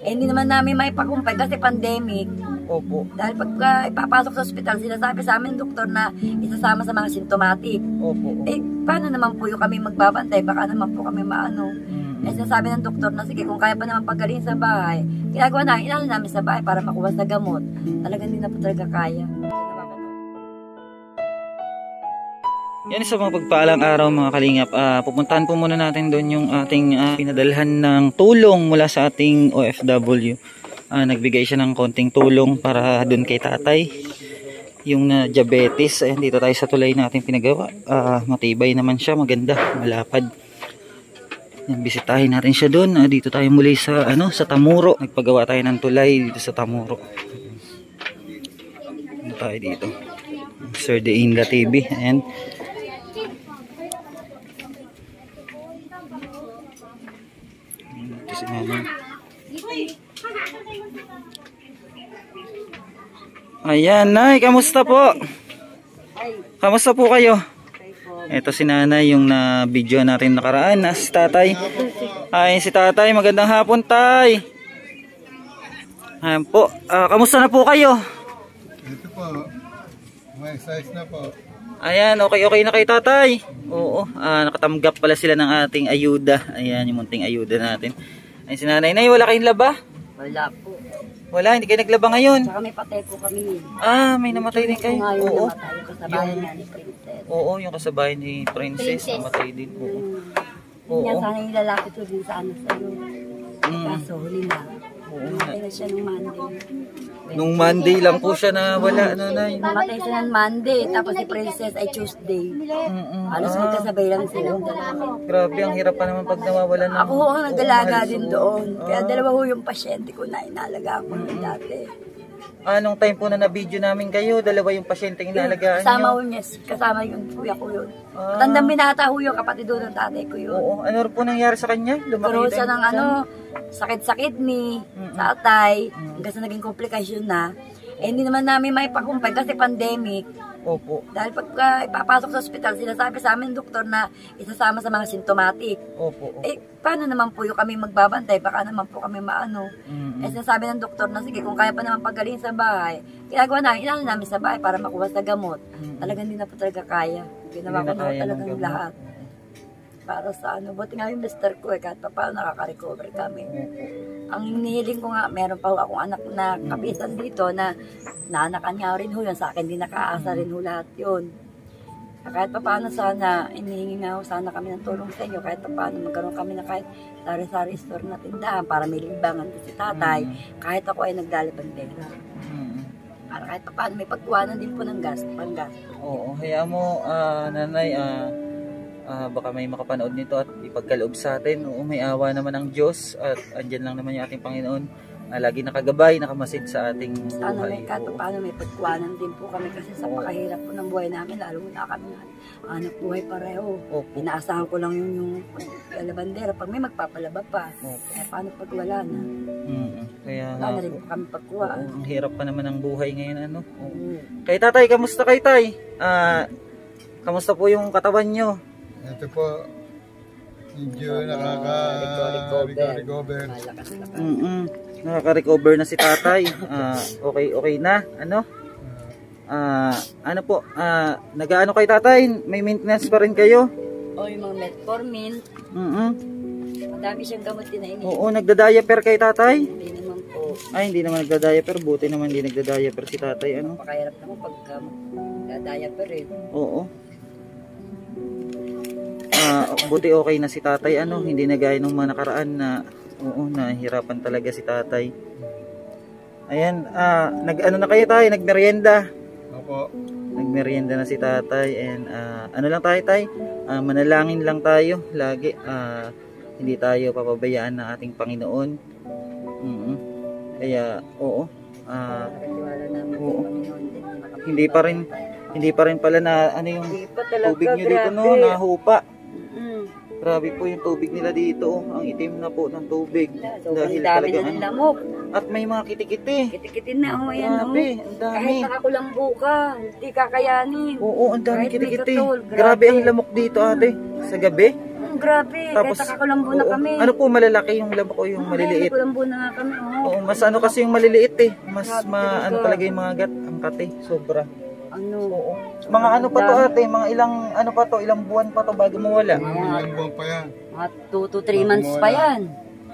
hindi naman namin maipakumpay kasi pandemic. Opo. Dahil pagka ipapasok sa ospital, sinasabi sa amin doktor na isasama sa mga symptomatic. Opo. Paano naman po yung kami magbabantay? Baka naman po kami maano. Sinasabi ng doktor na sige, kung kaya pa naman paggalin sa bahay, ginagawa namin, inano namin sa bahay para makuha sa gamot. Talagang hindi na po talaga kaya. Yan sa mga pagpaalang araw mga kalingap, pupuntahan po muna natin doon yung ating pinadalhan ng tulong mula sa ating OFW. Nagbigay siya ng konting tulong para doon kay tatay. Yung diabetes, ayan, dito tayo sa tulay natin pinagawa. Matibay naman siya, maganda, malapad. Yan, bisitahin natin siya doon. Dito tayo muli sa sa Tamuro. Nagpagawa tayo ng tulay dito sa Tamuro. Dito tayo dito. Sir De Inga TV. Ayan. Dito si Mama. Ayan, Nay, kamusta po? Kamusta po kayo? Ito si Nanay, yung na-video natin nakaraan. Si Tatay. Ay, si Tatay, magandang hapon, Tay. Ayan po. Kamusta na po kayo? Ito po. May size na po. Ayan, okay na kay Tatay. Oo, nakatanggap pala sila ng ating ayuda. Ayan, yung munting ayuda natin. Ay, si Nanay. Nay, wala kayong laba? Wala po. Wala, hindi kayo naglaba ngayon. Saka may patay po kami. May namatay din kayo. Oo. Yung Kasabayan ni Princess. Namatay din. Oo. Yan, sana yung lalaki to din sa sa'yo. Kaso, huli na. Namatay na siya nung Monday. Nung Monday lang po siya na wala, Nanay. Namatay siya ng Monday, tapos si Princess ay Tuesday. Halos magkasabay lang silang dalawa. Grabe, ang hirap pa naman pag nawawala ng... Ako ho ang nag-alaga din doon. Kaya dalawa ho yung pasyente ko na inalaga ko dati. Anong time po na na-video namin kayo? Dalawa yung pasyenteng inalagaan Kasama nyo? ho niya, kasama yung kuya ko yun. Matandang binata ho yung kapatid doon ng tatay ko yun. Oo, ano po nangyari sa kanya? Nagkaroon siya ng sakit-sakit ni tatay, hanggang sa naging komplikasyon na. Hindi naman namin maipakumpay kasi pandemic. Opo. Dahil pagka ipapasok sa ospital, sinasabi sa amin doktor na isasama sa mga symptomatic. Opo. Paano naman po yung kami magbabantay? Baka naman po kami maano. Sinasabi ng doktor na sige, kung kaya pa naman paggalin sa bahay, ginagawa namin, inano namin sa bahay para makuha sa gamot. Talagang hindi na po talaga kaya. Ginawa ko na talagang lahat. Para sa buti nga yung mister ko kahit pa paano nakaka-recover kami. Ang hinihiling ko nga, meron pa akong anak na kapitan dito na naanakan nga rin ho yun. Sa akin din nakaasa rin ho lahat yun. Kahit pa paano sana, hinihingi nga ho sana kami ng tulong sa inyo. Kahit pa paano magkaroon kami na kahit sari-sari store na tindahan para may libangan si tatay. Kahit ako ay naglalabandera. Para kahit pa paano may pagkuhanan din po ng gas, panggas. Oo, hayaan mo, Nanay, baka may makapanood nito at ipagkaloob sa atin. Oo, may awa naman ang Diyos at andyan lang naman yung ating Panginoon. Lagi nakagabay, nakamasid sa ating buhay. Sana may kahit paano may pagkuhanan din po kami kasi sa pakahirap po ng buhay namin, lalo na kami anak buhay pareho. Inaasahan ko lang yung labandera pag may magpapalaba pa. Kaya paano pag wala na? Kaya wala na rin po kami pagkuha. Ang hirap pa naman ng buhay ngayon. Kay Tatay, kamusta kay Tay? Kamusta po yung katawan nyo? Ito po, medyo nakaka-recover. Nakaka-recover na si Tatay. Okay na. Ano po, nag-ano kay Tatay? May maintenance pa rin kayo? Yung mga metformin. Madami siyang gamot din na ini. Oo, nagda-diaper kay Tatay? Hindi naman po. Ay, hindi naman nagda-diaper. Buti naman hindi nagda-diaper si Tatay. Pakahirap naman pag nagda-diaper eh. Oo. Buti okay na si Tatay, hindi na gaya nung mga nakaraan na nahihirapan talaga si Tatay. Ayan, nag-ano na kayo Tay, nagmerienda. Opo. Nagmerienda na si Tatay and ano lang tayo Tay, manalangin lang tayo lagi, hindi tayo papabayaan ng ating Panginoon. Kaya hindi pa rin pala na yung tubig nyo dito nahupa. Grabe po yung tubig nila dito. Ang itim na po ng tubig. Dahil dami na ng lamok. At may mga kitikiti. Kitikiti na ang dami. Kahit nakakulambo ka, hindi kakayanin. Oo, ang dami kitikiti. Grabe ang lamok dito ate. Sa gabi. grabe. Tapos, Kahit nakakulambo na oo. kami. Ano po malalaki yung lamok o yung maliliit? Nakakulambo na nga kami. Oo, mas ano kasi yung maliliit eh. Mas ano talaga yung mga gat, ang kate, sobra. Ano? Oo. Mga ano pa to ate, mga ilang ano pa to, ilang buwan pa to bago mawala. Ilang buwan pa yan. Mga 2 to 3 months pa yan.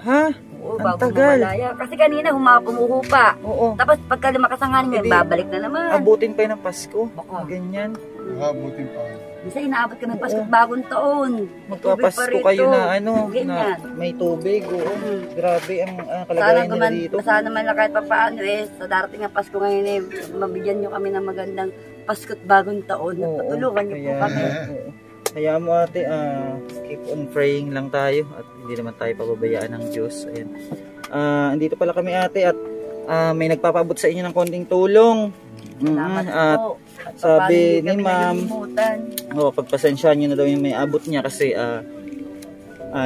Ha? Oo, Ang bago tagal. mawala yan. Kasi kanina humapumuho pa. Oo. Tapos pagka lumakas ang hangin, Hindi. babalik na naman. Abutin pa yun ng Pasko. Baka. Ganyan. Nakabutin pa. Bisa inaabot kami ng Pasko at bagong taon. May tubig pa Magpapasko rito. kayo na ano, na Ganyan. may tubig. Oo. Grabe ang Sana, kalagayan nila dito. sana man lang kahit pa paano sa darating ang Pasko ngayon mabigyan nyo kami ng magandang Pasko at bagong taon. Oo, Patulungan nyo po kaya, kami. oo. Kaya mo ate, keep on praying lang tayo at hindi naman tayo pababayaan ng Diyos. Ayan. Andito pala kami ate at may nagpapaabot sa inyo ng konting tulong. Salamat At po. sabi Paano hindi ni kami ma'am, nalilimutan? pagpasensyahan nyo na daw yung may abot niya kasi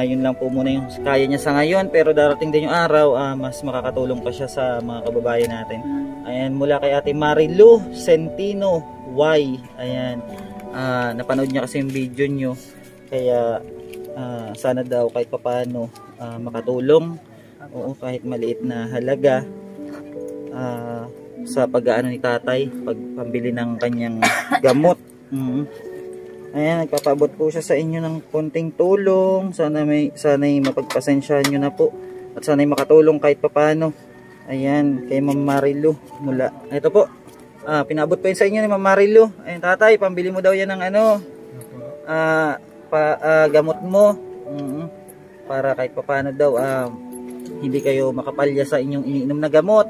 yun lang po muna yung kaya niya sa ngayon, pero darating din yung araw mas makakatulong pa siya sa mga kababayan natin. Ayan, mula kay Ate Marilu Centino Y. Ayan, napanood niya kasi yung video nyo, kaya sana daw kahit papano makatulong, oo, kahit maliit na halaga sa pag-aano ni tatay, pagpambili ng kanyang gamot. Ayan, nagpapaabot po siya sa inyo ng konting tulong. Sana'y mapagpasensyahan nyo na po. At sana'y makatulong kahit papano. Ayan, kay Ma'am Marilu mula. Ito po, pinabot po yun sa inyo ni Ma'am Marilu. Ayan, tatay, pambili mo daw yan ng ano, gamot mo. Para kahit papano daw, hindi kayo makapalya sa inyong iniinom na gamot.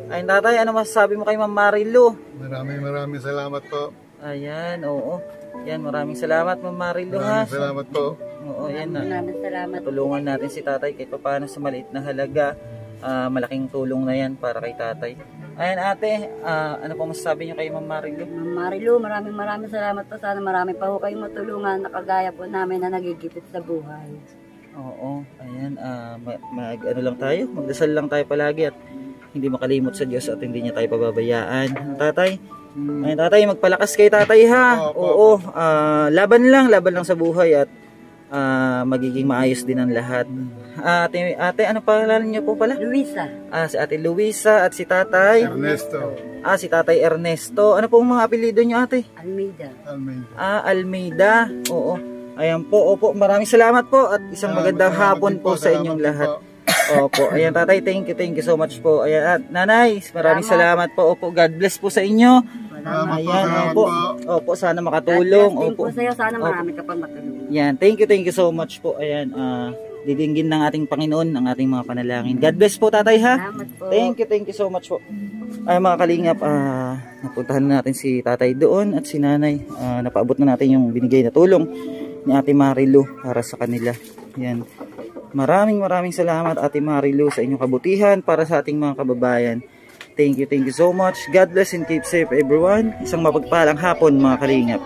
Ayun tatay, ano masasabi mo kay Ma'am Marilu? Maraming salamat po. Ayan, oo. Yan, maraming salamat Ma'am Marilu ha. Maraming salamat po. Oo, yan na. Maraming salamat. Tulungan natin si tatay kahit paano sa maliit na halaga. Malaking tulong na yan para kay tatay. Ayan ate, ano po masasabi niyo kay Ma'am Marilu? Ma'am Marilu, maraming salamat po. Sana marami pa po kayong matulungan na kagaya po namin na nagigipit sa buhay. Oo, ayan, ano lang tayo, magdasal lang tayo palagi at hindi makalimot sa Diyos at hindi niya tayo pababayaan. Tatay, ayun tatay, magpalakas kay tatay ha. Oo, laban lang sa buhay at magiging maayos din ang lahat. Ate, ano pangalan niyo po pala? Luisa. Si Ate Luisa at si Tatay Ernesto. Si Tatay Ernesto. Ano pong mga apelyido niyo ate? Almeida. Almeida. Oo. Ayan po, opo. Maraming salamat po at isang magandang hapon po sa inyong lahat. Opo. Ayan tatay, thank you so much po. Ayan, at nanay, maraming salamat po. Opo, God bless po sa inyo. Ayan, opo. Opo, sana makatulong. Opo. Opo. Sa'yo, sana marami ka pang matulungan. Yan, thank you so much po. Ayan, didinggin ng ating Panginoon ang ating mga panalangin. God bless po tatay ha. Salamat po. Thank you so much po. Ay mga kalingap, napuntahan natin si tatay doon at si nanay. Napaabot na natin yung binigay na tulong ni Ate Marilu para sa kanila. Yan. Maraming salamat Ate Marilu sa inyong kabutihan para sa ating mga kababayan. Thank you so much. God bless and keep safe everyone. Isang mapagpalang hapon mga kalingap.